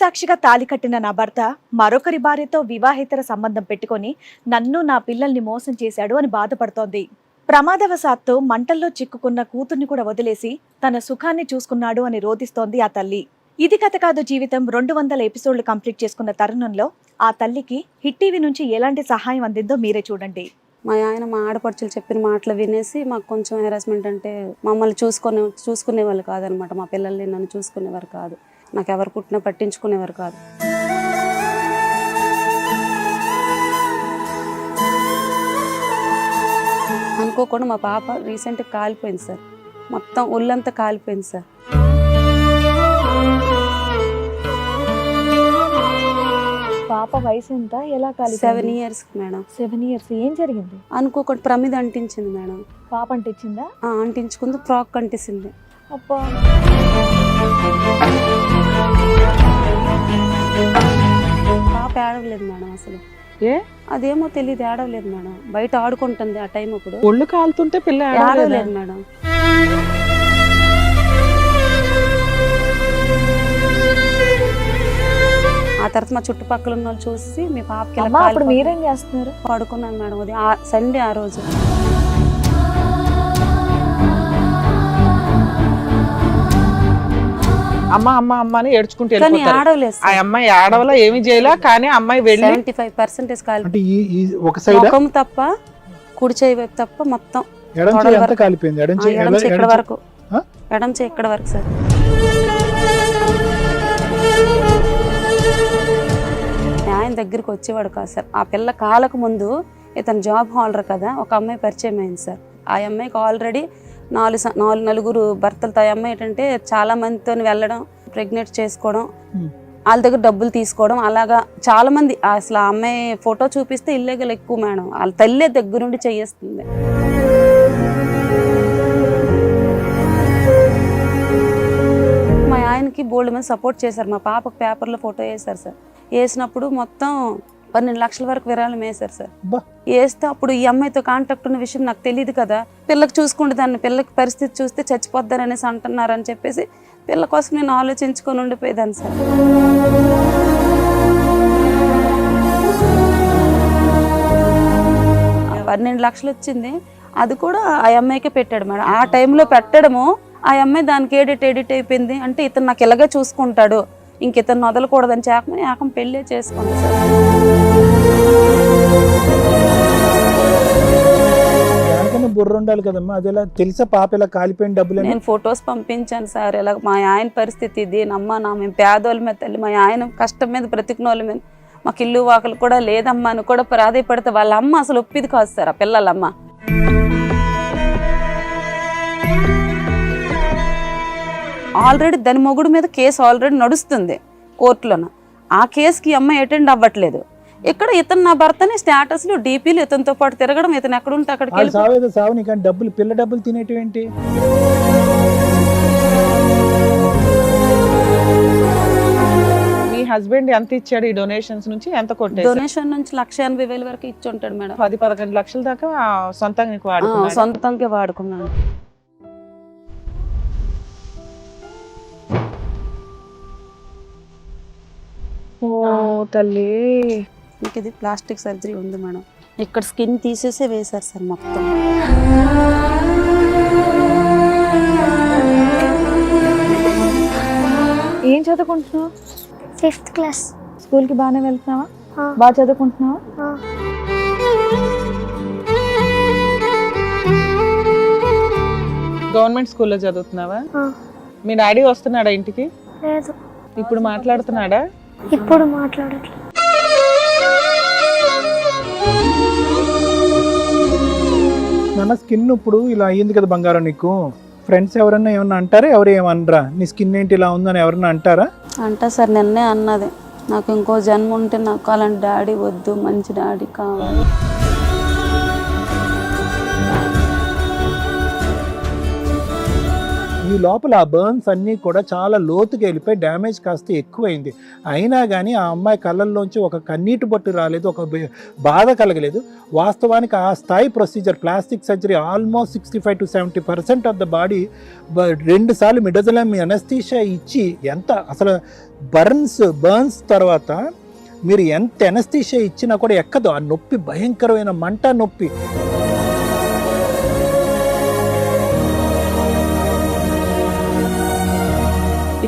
సాక్షిగా తాళి కట్టిన నా భర్త మరొకరి భార్యతో వివాహేతర సంబంధం పెట్టుకొని నన్ను నా పిల్లల్ని మోసం చేశాడు అని బాధపడుతోంది. ప్రమాదవశాత్తు మంటల్లో చిక్కుకున్న కూతుర్ని కూడా వదిలేసి తన సుఖాన్ని చూసుకున్నాడు అని రోధిస్తోంది ఆ తల్లి. ఇది కథ కాదు జీవితం 200 ఎపిసోడ్లు కంప్లీట్ చేసుకున్న తరుణంలో ఆ తల్లికి హిట్ టీవీ నుంచి ఎలాంటి సహాయం అందిందో మీరే చూడండి. మా ఆయన మా ఆడపడుచులు చెప్పిన మాటలు వినేసి మాకు కొంచెం హెరాస్మెంట్, అంటే మమ్మల్ని చూసుకునేవాళ్ళు కాదనమాట. మా పిల్లల్ని నన్ను చూసుకునేవారు కాదు, నాకు ఎవరు పుట్టినా పట్టించుకునేవారు కాదు. అనుకోకుండా మా పాప రీసెంట్గా కాలిపోయింది సార్, మొత్తం ఒళ్ళంతా కాలిపోయింది సార్. పాప వయసు ఎంత, ఎలా కాలి? 7 years మేడం. 7 years. ఏం జరిగింది? అనుకోకుండా ప్రమిద అంటించింది మేడం. పాప అంటించిందా? అంటించుకుంది, ఫ్రాక్ అంటించింది. అబ్బా, పాప ఏడవలేదు మేడం అసలు. ఏ అదేమో తెలియదు, ఏడవలేదు మేడం. బయట ఆడుకుంటుంది ఆ టైం. అప్పుడు ఒళ్ళు కాలుతుంటే పిల్ల ఏడవలేదు మేడం. ఆ తర్వాత మా చుట్టుపక్కల ఉన్న వాళ్ళు చూసి మీ పాపకి అప్పుడు మీరేం చేస్తున్నారు? పడుకున్నాను మేడం. అది సండే ఆ రోజు. అమ్మ అమ్మ అమ్మ అని ఏడ్చుకుంటూ కానీ వెళ్ళిపోతారు. ఆడవలేదు. ఆ అమ్మాయి ఆడవలా ఏమి చేయలా, కానీ అమ్మాయి వెళ్ళి 75% కాలి, అంటే ఈ ఒక సైడ్ ముఖం తప్ప, కుడి చేయి వైపు తప్ప మొత్తం ఎడం చేయి అంతా కాలిపోయింది. ఎడం చేయి ఇక్కడ వరకు, ఎడం చేయి ఇక్కడ వరకు సార్. ఆయన దగ్గరికి వచ్చేవాడు కాదు సార్. ఆ పిల్ల కాలకు ముందు ఇతను జాబ్ హోల్డర్ కదా, ఒక అమ్మాయి పరిచయం అయింది సార్. ఆ అమ్మాయికి ఆల్రెడీ 4 భర్తలతో. ఆ అమ్మాయి ఏంటంటే చాలా మందితో వెళ్ళడం, ప్రెగ్నెంట్ చేసుకోవడం, వాళ్ళ దగ్గర డబ్బులు తీసుకోవడం, అలాగా చాలా మంది. అసలు ఆ అమ్మాయి ఫోటో చూపిస్తే ఇల్లీగల్ ఎక్కువ మేడం. వాళ్ళ తల్లే దగ్గరుండి చేయేస్తుంది. మా ఆయనకి బోల్డ్ మంది సపోర్ట్ చేశారు. మా పాపకు పేపర్లో ఫోటో వేశారు సార్. వేసినప్పుడు మొత్తం 12 లక్షల వరకు విరాళం వేశారు సార్. వేస్తే అప్పుడు ఈ అమ్మాయితో కాంటాక్ట్ ఉన్న విషయం నాకు తెలియదు కదా. పిల్లకి చూసుకుంటే దాన్ని, పిల్లకి పరిస్థితి చూస్తే చచ్చిపోద్దారనేసి అనేసి అంటున్నారని చెప్పేసి పిల్ల కోసం నేను ఆలోచించుకొని ఉండిపోయేదాన్ని సార్. ఆ 12 లక్షలు వచ్చింది, అది కూడా ఆ అమ్మాయికే పెట్టాడు మేడం. ఆ టైంలో పెట్టడము ఆ అమ్మాయి దానికి ఎడిట్ అయిపోయింది. అంటే ఇతను నాకు ఇలాగే చూసుకుంటాడు, ఇంక ఇతను వదలకూడదని ఏకం పెళ్ళే చేసుకుంది సార్. బుర్ర ఉండాలి కదమ్మా, అది ఎలా తెలుసా పాప ఇలా కాలిపోయిన డబ్బులు? నేను ఫొటోస్ పంపించాను సార్. ఇలా మా ఆయన పరిస్థితి ఇది, నమ్మా నా మేము పేదోళ్ళ మీద తల్లి, మా ఆయన కష్టం మీద బ్రతికినోళ్ళ మీద, మాకు ఇల్లు వాకలు కూడా లేదమ్మా అని కూడా ప్రాధాయపడితే వాళ్ళ అమ్మ అసలు ఒప్పిది కాదు సార్. ఆ పిల్లలమ్మ ఆల్రెడీ దాని మొగుడు మీద కేసు ఆల్రెడీ నడుస్తుంది కోర్టులోన. ఆ కేసుకి అమ్మాయి అటెండ్ అవ్వట్లేదు. ఇక్కడ ఇతను నా భర్తని స్టేటస్లు, డీపీలు ఇతనితో పాటు తిరగడం, ఇతను ఎక్కడుంటే అక్కడికి డబ్బులు, పిల్ల డబ్బులు తినేటివేంటి? మీ హస్బెండ్ ఎంత ఇచ్చాడు ఈ డొనేషన్స్ నుంచి? ఎంత కొట్టాడు? డొనేషన్ నుంచి 1,80,000 వరకు ఇచ్చి ఉంటాడు మేడం. 10-11 లక్షల దాకా సొంతంగా సొంతంగా వాడుకున్నాను. ఓ తల్లి, ఇంక ఇది ప్లాస్టిక్ సర్జరీ ఉంది మేడం. ఇక్కడ స్కిన్ తీసేసే వేశారు సార్ మొత్తం. ఏం చదువుకుంటున్నావు? 5th class. స్కూల్కి బాగానే వెళ్తున్నావా? బాగా చదువుకుంటున్నావా? గవర్నమెంట్ స్కూల్లో చదువుతున్నావా? మీ డాడీ వస్తున్నాడా ఇంటికి? లేదు. ఇప్పుడు మాట్లాడుతున్నాడా? ఇప్పుడు మాట్లాడట్లేదు. నాన్న స్కిన్ ఇప్పుడు ఇలా అయ్యింది కదా బంగారం, నీకు ఫ్రెండ్స్ ఎవరన్నా ఏమన్నా అంటారా? ఎవరు ఏమనరా? నీ స్కిన్ ఏంటి ఇలా ఉందని ఎవరన్నా అంటారా? అంటా సార్, నిన్నే అన్నది, నాకు ఇంకో జన్మ ఉంటే నాకు అలాంటి డాడీ వద్దు, మంచి డాడీ కావాలి. నీ ఈ లోపల ఆ బర్న్స్ అన్నీ కూడా చాలా లోతుగా వెళ్ళిపోయి డ్యామేజ్ కాస్త ఎక్కువైంది. అయినా కానీ ఆ అమ్మాయి కళ్ళల్లోంచి ఒక కన్నీటి బొట్టు రాలేదు, ఒక బాధ కలగలేదు. వాస్తవానికి ఆ స్థాయి procedure plastic surgery almost 65 to 70% of the body 2 సార్లు మిడజలం అనస్థీషియా ఇచ్చి ఎంత అసలు బర్న్స్ తర్వాత మీరు ఎంత అనస్థీషియా ఇచ్చినా కూడా ఎక్కదు. ఆ నొప్పి భయంకరమైన మంట నొప్పి.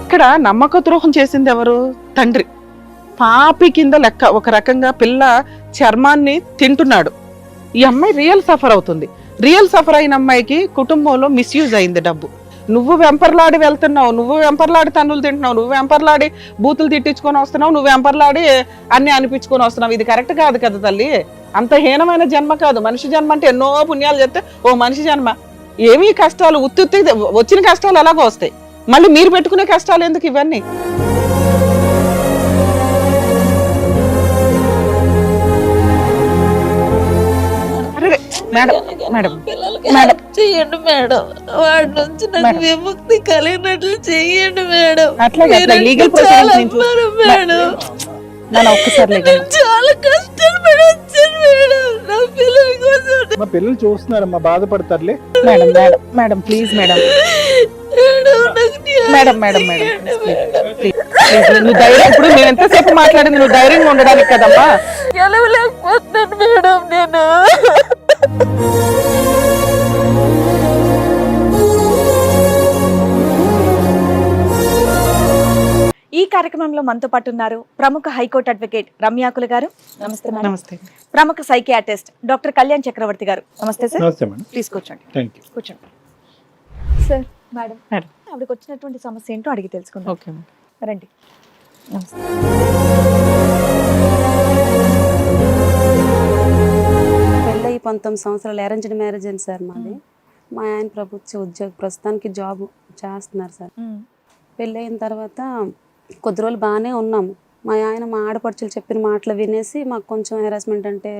ఇక్కడ నమ్మక ద్రోహం చేసింది ఎవరు? తండ్రి. పాపి కింద లెక్క. ఒక రకంగా పిల్ల చర్మాన్ని తింటున్నాడు. ఈ అమ్మాయి రియల్ సఫర్ అవుతుంది. రియల్ సఫర్ అయిన అమ్మాయికి కుటుంబంలో మిస్యూజ్ అయింది డబ్బు. నువ్వు వెంపర్లాడి వెళ్తున్నావు, నువ్వు వెంపర్లాడి తన్నులు తింటున్నావు, నువ్వు వెంపర్లాడి బూతులు తిట్టించుకొని వస్తున్నావు, నువ్వు వెంపర్లాడి అన్ని అనిపించుకొని వస్తున్నావు. ఇది కరెక్ట్ కాదు కదా తల్లి. అంత హీనమైన జన్మ కాదు. మనిషి జన్మ అంటే ఎన్నో పుణ్యాలు చేస్తే ఓ మనిషి జన్మ. ఏమీ కష్టాలు ఉత్తుత్తి వచ్చిన కష్టాలు ఎలాగో వస్తాయి. మళ్ళీ మీరు పెట్టుకునే కష్టాలు ఎందుకు ఇవన్నీ? మేడం మేడం మేడం చెయ్యండి మేడం, వాడి నుంచి నాకు విముక్తి కలిగినట్లు చెయ్యండి మేడం. అట్లాగే లీగల్ మేడం ఒక్కసారి చాలా కష్టాలు వచ్చాను మేడం నా పిల్లల కోసం. మా పిల్లలు చూస్తున్నారమ్మా, బాధపడతారులే. Madam madam madam please madam madam madam madam నువ్వు ధైర్యం, ఇప్పుడు నేను ఎంతసేపు మాట్లాడింది నువ్వు ధైర్యంగా ఉండడానికి కదమ్మా. గెలవలేకపోతున్నాను మేడం నేను. ఈ కార్యక్రమంలో మనతో పాటు ఉన్నారు ప్రముఖ హైకోర్టు అడ్వకేట్ రమ్యాకుల గారు. నమస్తే మేడం. నమస్తే. ప్రముఖ సైకియాట్రిస్ట్ డాక్టర్ కళ్యాణ్ చక్రవర్తి గారు. నమస్తే సార్. నమస్తే మేడం. ప్లీజ్ కూర్చోండి. Thank you. కూర్చోండి సార్. Madam madam. ఆవిడకి వచ్చినటువంటి సమస్య ఏంటో అడిగి తెలుసుకుందాం. ఓకే రండి. నమస్తే. పెళ్ళయి 19 సంవత్సరాలు అరేంజ్డ్ మ్యారేజ్ అండి సార్ మాది. మా ఆయన ప్రభుత్వ ఉద్యోగం, ప్రస్తుతానికి జాబ్ చేస్తున్నారు సార్. పెళ్ళయిన తర్వాత కొద్ది రోజులు బాగానే ఉన్నాము. మా ఆయన మా ఆడపడుచులు చెప్పిన మాటలు వినేసి మాకు కొంచెం హెరాస్మెంట్, అంటే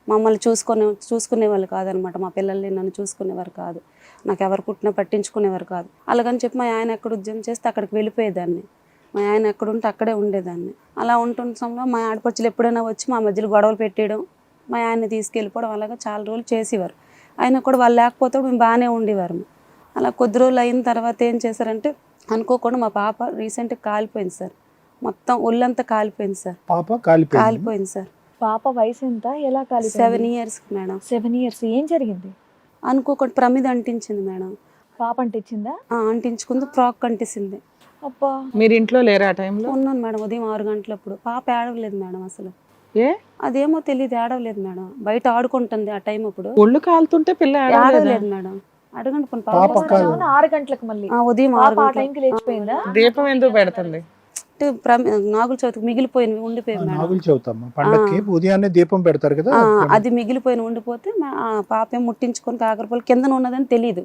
మమ్మల్ని చూసుకునేవాళ్ళు కాదనమాట. మా పిల్లల్ని నన్ను చూసుకునేవారు కాదు, నాకు ఎవరు పుట్టినా పట్టించుకునేవారు కాదు. అలాగని చెప్పి మా ఆయన ఎక్కడ ఉద్యోగం చేస్తే అక్కడికి వెళ్ళిపోయేదాన్ని. మా ఆయన ఎక్కడ ఉంటే అక్కడే ఉండేదాన్ని. అలా ఉంటున్న సమయంలో మా ఆడపడుచులు ఎప్పుడైనా వచ్చి మా మధ్యలో గొడవలు పెట్టేయడం, మా ఆయన్ని తీసుకెళ్ళిపోవడం, అలాగా చాలా రోజులు చేసేవారు. అయినా కూడా వాళ్ళు లేకపోతే మేము బాగానే ఉండేవారు. అలా కొద్ది రోజులు అయిన తర్వాత ఏం చేశారంటే అనుకోకుండా మా పాప రీసెంట్గా కాలిపోయింది సార్. మొత్తం ఒళ్ళంతా కాలిపోయింది సార్. పాప కాలిపోయింది సార్. పాప వయసు ఎంత? ఎలా కాలి? 7 years మేడం. 7 years. ఏం జరిగింది? అనుకోకుండా ప్రమిద అంటించింది మేడం. పాప అంటించిందా? అంటించుకుంది, ఫ్రాక్ అంటించింది. అబ్బా. మీరు ఇంట్లో లేరా ఆ టైంలో? ఉన్నాను మేడం. ఉదయం 6 గంటలప్పుడు పాప ఏడవలేదు మేడం అసలు. ఏ అదేమో తెలియదు, ఏడవలేదు మేడం. బయట ఆడుకుంటుంది ఆ టైం అప్పుడు. ఒళ్ళు కాలుతుంటే పిల్ల ఏడవలేదు మేడం. అడగండి పోనీ పాప. 6 గంటలకు మళ్ళీ ఉదయం 6 ఆ టైంకి లేచిపోయిందా? దీపం ఎందుకు పెడుతుంది? నాగుల చవితికి మిగిలిపోయినవి ఉండిపోయింది మేడం. నాగుల చవితమ్మ పండక్కి ఉదయాన్నే దీపం పెడతారు కదా, అది మిగిలిపోయిన ఉండిపోతే పాప ఏం ముట్టించుకొని కాకరపల్లి కింద ఉన్నదని తెలియదు.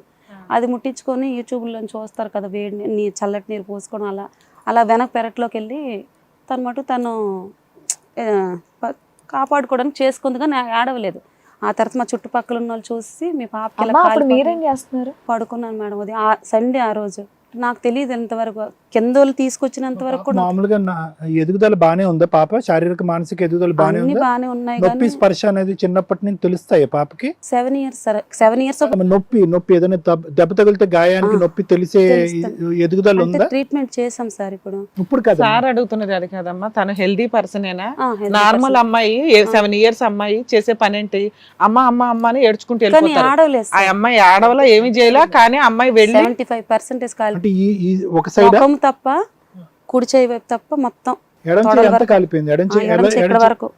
అది ముట్టించుకొని యూట్యూబ్లో చూస్తారు కదా, వేడి చల్లటి నీరు పోసుకొని అలా అలా వెనక పెరట్లోకి వెళ్ళి తను మటు తను కాపాడుకోవడానికి చేసుకుంది, కానీ ఆడవలేదు. ఆ తర్వాత మా చుట్టుపక్కల ఉన్న వాళ్ళు చూసి మీ పాపకి మీరేం చేస్తున్నారు? పడుకున్నాను మేడం. అది సండే ఆ రోజు. నాకు తెలియదు ఎంతవరకు, కింద వాళ్ళు తీసుకొచ్చినంత వరకు కూడా మామూలుగా ఎదుగుదల బానే ఉందా పాప? శారీరక మానసిక ఎదుగుదల బానే అన్ని ఉందా? బాగానే ఉన్నాయి. నొప్పి స్పర్శ అనేది చిన్నప్పటి నుంచి తెలుస్తాయి పాపకి? 7 years సార్. 7 years నొప్పి ఏదైనా దెబ్బ తగిలితే గాయానికి నొప్పి తెలిసే ఎదుగుదల ఉందా? ట్రీట్మెంట్ చేసాం సార్. ఇప్పుడు కదా సార్ అడుగుతున్నది అది కదమ్మా. తను హెల్దీ పర్సనేనా? నార్మల్ అమ్మాయి 7 years అమ్మాయి చేసే పని ఏంటి? అమ్మ అమ్మ అమ్మ అని ఏడ్చుకుంటూ వెళ్ళిపోతారు. ఆ అమ్మాయి ఆడవలా ఏమి చేయలే, కానీ అమ్మాయి వెళ్ళి 75% అంటే ఈ ఒక సైడ్ తప్ప కుడి చేయి వైపు తప్ప మొత్తం ఎడం చేయి ఎంత కాలిపోయింది? ఎడం చేయి ఇక్కడ వరకు,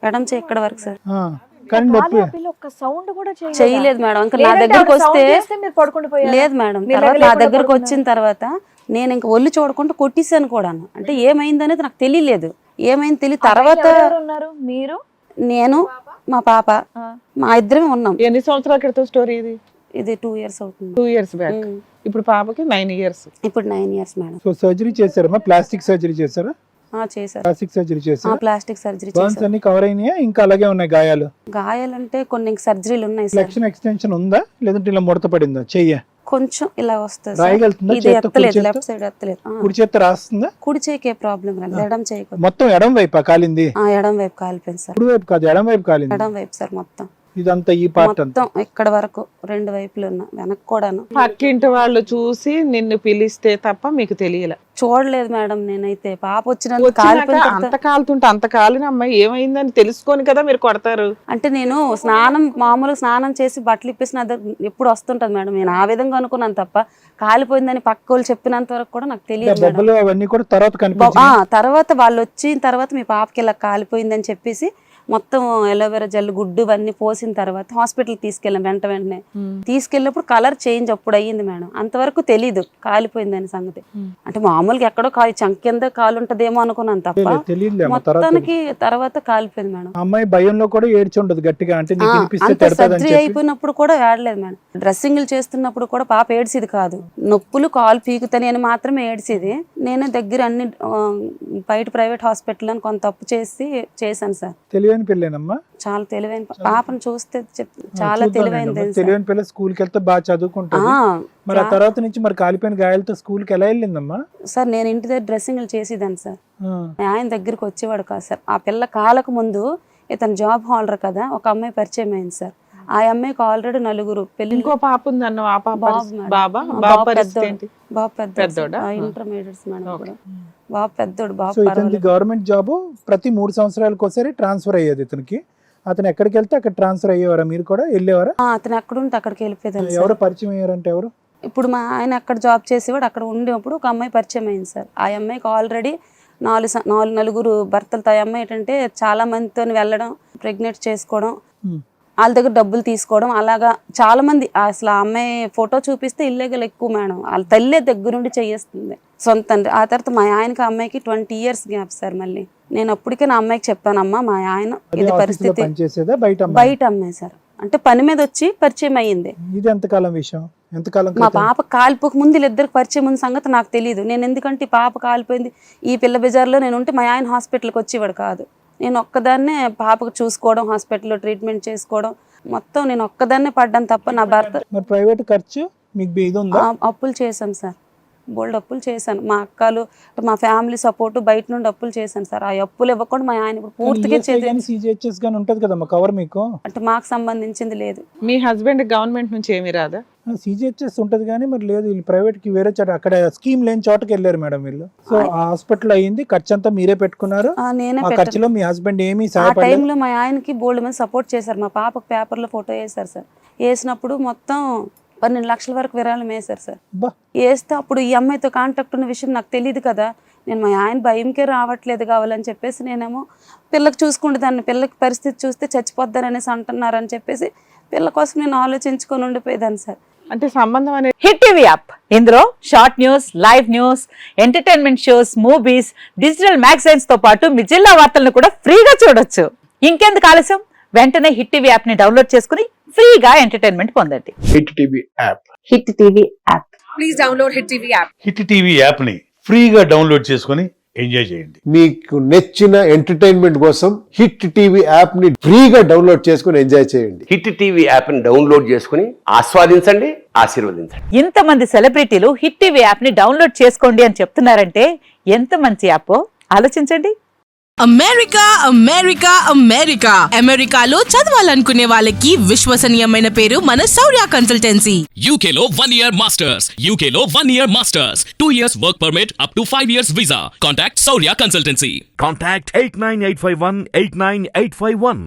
ఎడం చేయి ఇక్కడ వరకు సార్. కానీ నొప్పి ఒక్క సౌండ్ కూడా చేయలేదు మేడం. ఇంకా నా దగ్గరకు వస్తే లేదు మేడం. తర్వాత నా దగ్గరకు వచ్చిన తర్వాత నేను ఇంకా ఒళ్ళు చూడకుండా కొట్టేసాను కూడా. అంటే ఏమైంది అనేది నాకు తెలియలేదు. ఏమైంది తెలియదు. తర్వాత మీరు, నేను, మా పాప, మా ఇద్దరం ఉన్నాం. ఎన్ని సంవత్సరాల క్రితం స్టోరీ ఇది? ఇది 2 years అవుతుంది. 2 years బ్యాక్. ఇప్పుడు పాపకి 9 years. ఇప్పుడు 9 years మేడం. సో సర్జరీ చేశారమ్మా? ప్లాస్టిక్ సర్జరీ చేశారా? చేశారు. ప్లాస్టిక్ సర్జరీ చేశారు. ప్లాస్టిక్ సర్జరీ బర్న్స్ అన్ని కవర్ అయినాయా? ఇంకా అలాగే ఉన్నాయి గాయాలు? గాయాలంటే కొన్ని సర్జరీలు ఉన్నాయి సార్. ఫ్లెక్షన్ ఎక్స్టెన్షన్ ఉందా, లేదంటే ఇలా ముడత పడిందా చెయ్య? కొంచెం ఇలా వస్తుంది సార్. రాయగలుగుతుందా ఇది చేత్తో? కుడి ఎత్తలేదు, చేత్తో? లెఫ్ట్ సైడ్ ఎత్తలేదు. కుడి చేత్తో రాస్తుందా? కుడి చేయికి ఏ ప్రాబ్లం రాలేదు, ఎడం చేయకు. మొత్తం ఎడం వైపు కాలింది? ఎడం వైపు కాలిపోయింది సార్. కుడి వైపు కాదు, ఎడం వైపు కాలింది. ఎడం వైపు సార్ మొత్తం. ఇదంతా ఈ పార్ట్ అంతా మొత్తం ఇక్కడ వరకు రెండు వైపులు ఉన్నా, వెనక్కి కూడాను. పక్కింటి వాళ్ళు చూసి నిన్ను పిలిస్తే తప్ప మీకు తెలియలే? చూడలేదు మేడం నేనైతే. పాప వచ్చినందుకు వచ్చినాక కాలిపోయిన అంత తర్వాత- కాలుతుంటే అంత కాలిన అమ్మాయి ఏమైందని తెలుసుకొని కదా మీరు కొడతారు. అంటే నేను మామూలుగా స్నానం చేసి బట్టలు ఇప్పేసి నా దగ్గర ఎప్పుడు వస్తుంటది మేడం. నేను ఆ విధంగా అనుకున్నాను తప్ప కాలిపోయిందని పక్క వాళ్ళు చెప్పినంత వరకు కూడా నాకు తెలియదు మేడం. బొబ్బలు అవన్నీ కూడా తర్వాత కనిపించింది. తర్వాత వాళ్ళు వచ్చిన తర్వాత మీ పాపకి ఇలా కాలిపోయిందని చెప్పేసి మొత్తం ఎలోవెరా జెల్ గుడ్డు ఇవన్నీ పోసిన తర్వాత హాస్పిటల్ తీసుకెళ్ళాం. వెంటనే తీసుకెళ్ళినప్పుడు కలర్ చేంజ్ అప్పుడు అయ్యింది మేడం. అంతవరకు తెలీదు కాలిపోయిందని సంగతి. అంటే మామూలుగా ఎక్కడో చంక కింద కాలు ఉంటదేమో అనుకున్నాను తప్ప మొత్తానికి తర్వాత కాలిపోయింది మేడం. అమ్మాయి భయంలో కూడా ఏడ్చి ఉండదు గట్టిగా, అంటే నీకు వినిపిస్తే అంత తిడతాదని సర్జరీ చెప్పి. అయిపోయినప్పుడు కూడా ఏడలేదు మేడం. డ్రెస్సింగ్లు చేస్తున్నప్పుడు కూడా పాప ఏడ్చేది కాదు. నొప్పులు కాలు పీకుతాని అని మాత్రమే ఏడ్చేది. నేను దగ్గర అన్ని బయట ప్రైవేట్ హాస్పిటల్ అని కొంత తప్పు చేశాను సార్. తెలివైన పిల్లేనమ్మా, చాలా తెలివైన పాపను చూస్తే చాలా తెలివైంది. తెలివైన పిల్ల స్కూల్కి వెళ్తే బాగా చదువుకుంటుంది. మరి ఆ తర్వాత నుంచి మరి కాలిపోయిన గాయాలతో స్కూల్కి ఎలా వెళ్ళిందమ్మా? సార్ నేను ఇంటి దగ్గర డ్రెస్సింగ్లు చేసేదాన్ని సార్. ఆయన దగ్గరికి వచ్చేవాడు కాదు సార్. ఆ పిల్ల కాలకు ముందు ఇతను జాబ్ హోల్డర్ కదా, ఒక అమ్మాయి పరిచయం అయింది సార్. ఆ అమ్మాయికి ఆల్రెడీ 4 పెళ్లి. ఇంకో పాప ఉందన్న ఆ పాప బాబు పెద్దోడా? ఇంటర్మీడియట్స్ మేడం కూడా. బాబు పెద్దోడు, బాబు సో ఇతనికి గవర్నమెంట్ జాబ్ ప్రతి 3 సంవత్సరాలకు ఒకసారి ట్రాన్స్ఫర్ అయ్యేది ఇతనికి. అతను ఎక్కడికి వెళ్తే అక్కడ ట్రాన్స్ఫర్ అయ్యేవారా? మీరు కూడా వెళ్ళేవారా? అతను ఎక్కడ ఉంటే అక్కడికి వెళ్ళిపోయేదాన్ని. ఎవరు పరిచయం అయ్యారంటే ఎవరు? ఇప్పుడు మా ఆయన అక్కడ జాబ్ చేసేవాడు. అక్కడ ఉండేప్పుడు ఒక అమ్మాయి పరిచయం అయింది సార్. ఆ అమ్మాయికి ఆల్రెడీ 4 భర్తలతో. ఆ అమ్మాయి ఏంటంటే చాలా మందితో వెళ్ళడం, ప్రెగ్నెంట్ చేసుకోవడం, వాళ్ళ దగ్గర డబ్బులు తీసుకోవడం, అలాగా చాలా మంది. అసలు ఆ అమ్మాయి ఫోటో చూపిస్తే ఇల్లీగల్ ఎక్కువ మేడం. వాళ్ళ తల్లే దగ్గరుండి చేయేస్తుంది సొంత. ఆ తర్వాత మా ఆయనకి ఆ అమ్మాయికి 20 years గ్యాప్ సార్. మళ్ళీ నేను అప్పటికే నా అమ్మాయికి చెప్పానమ్మా, మా ఆయన ఇది పరిస్థితి. బయట అమ్మాయి సార్, అంటే పని మీద వచ్చి పరిచయం అయ్యింది. ఇది ఎంతకాలం విషయం? ఎంతకాలం? మా పాప కాలిపోక ముందు వీళ్ళిద్దరికి పరిచయం ఉన్న సంగతి నాకు తెలియదు. నేను ఎందుకంటే ఈ పాప కాలిపోయింది ఈ పిల్ల బజార్లో నేను ఉంటే మా ఆయన హాస్పిటల్కి వచ్చేవాడు కాదు. నేను ఒక్కదాన్నే పాపకు చూసుకోవడం, హాస్పిటల్లో ట్రీట్మెంట్ చేసుకోవడం, మొత్తం నేను ఒక్కదాన్నే పడ్డాను తప్ప నా భర్త. మరి ప్రైవేట్ ఖర్చు మీకు ఇది ఉందా? అప్పులు చేశాను సార్, బోల్డ్ అప్పులు చేశాను. మా అక్కలు, మా ఫ్యామిలీ సపోర్ట్, బయట నుండి అప్పులు చేశాను సార్. ఆ అప్పులు ఇవ్వకుండా మా ఆయన ఇప్పుడు పూర్తిగా CGHS గాని ఉంటది కదమ్మా కవర్ మీకు. అంటే మాకు సంబంధించింది లేదు. మీ హస్బెండ్ గవర్నమెంట్ నుంచి ఏమీ రాదా? CGHS ఉంటది కానీ మరి లేదు. వీళ్ళు ప్రైవేట్ కి వేరే చోట, అక్కడ స్కీమ్ లేని చోటకి వెళ్ళారు మేడం వీళ్ళు. సో ఆ హాస్పిటల్ అయ్యింది, ఖర్చు అంతా మీరే పెట్టుకున్నారు. నేనే ఆ ఖర్చులో మీ హస్బెండ్ ఏమీ ఆ సహాయపడలేదు? టైంలో మా ఆయనకి బోల్డ్ మంది సపోర్ట్ చేశారు. మా పాపకు పేపర్లో ఫోటో వేశారు సార్. వేసినప్పుడు మొత్తం 12 లక్షల వరకు విరాళం వేశారు సార్. వేస్తే అప్పుడు ఈ అమ్మాయితో కాంటాక్ట్ ఉన్న విషయం నాకు తెలియదు కదా. నేను మా ఆయన భయంకే రావట్లేదు కావాలని చెప్పేసి నేనేమో పిల్లకి చూసుకుంటే దాన్ని, పిల్లకి పరిస్థితి చూస్తే చచ్చిపోద్దాని అనేసి అంటున్నారని చెప్పేసి పిల్ల కోసం నేను ఆలోచించుకొని ఉండిపోయేదాన్ని సార్. అంటే సంబంధం అనేది హిట్ టీవీ యాప్, ఇందులో short news, live news, entertainment shows, movies, digital magazines తో పాటు మీ జిల్లా వార్తలను కూడా ఫ్రీగా చూడొచ్చు. ఇంకెందుకు ఆలస్యం, వెంటనే హిట్ టీవీ యాప్ ని డౌన్లోడ్ చేసుకుని ఫ్రీగా ఎంటర్టైన్మెంట్ పొందండి. Hit TV app. Hit TV app. Please download hit TV app. Hit TV app ని ఫ్రీగా డౌన్లోడ్ చేసుకొని ఎంజాయ్ చేయండి. మీకు నచ్చిన ఎంటర్టైన్మెంట్ కోసం హిట్ టీవీ యాప్ ని ఫ్రీగా డౌన్లోడ్ చేసుకొని ఎంజాయ్ చేయండి. హిట్ టీవీ యాప్ ని డౌన్లోడ్ చేసుకుని ఆస్వాదించండి, ఆశీర్వదించండి. ఇంతమంది సెలబ్రిటీలు హిట్ టీవీ యాప్ ని డౌన్లోడ్ చేసుకోండి అని చెప్తున్నారంటే ఎంత మంచి యాప్ ఆలోచించండి. అమెరికా అమెరికా అమెరికా అమెరికాలో చదవాలనుకునే వాళ్ళకి విశ్వసనీయమైన పేరు మన శౌర్య కన్సల్టెన్సీ. UK లో 1 year masters. UK లో 1 year masters. 2 years work permit up to 5 years visa. Contact Saurya Consultancy. Contact 89851 89851.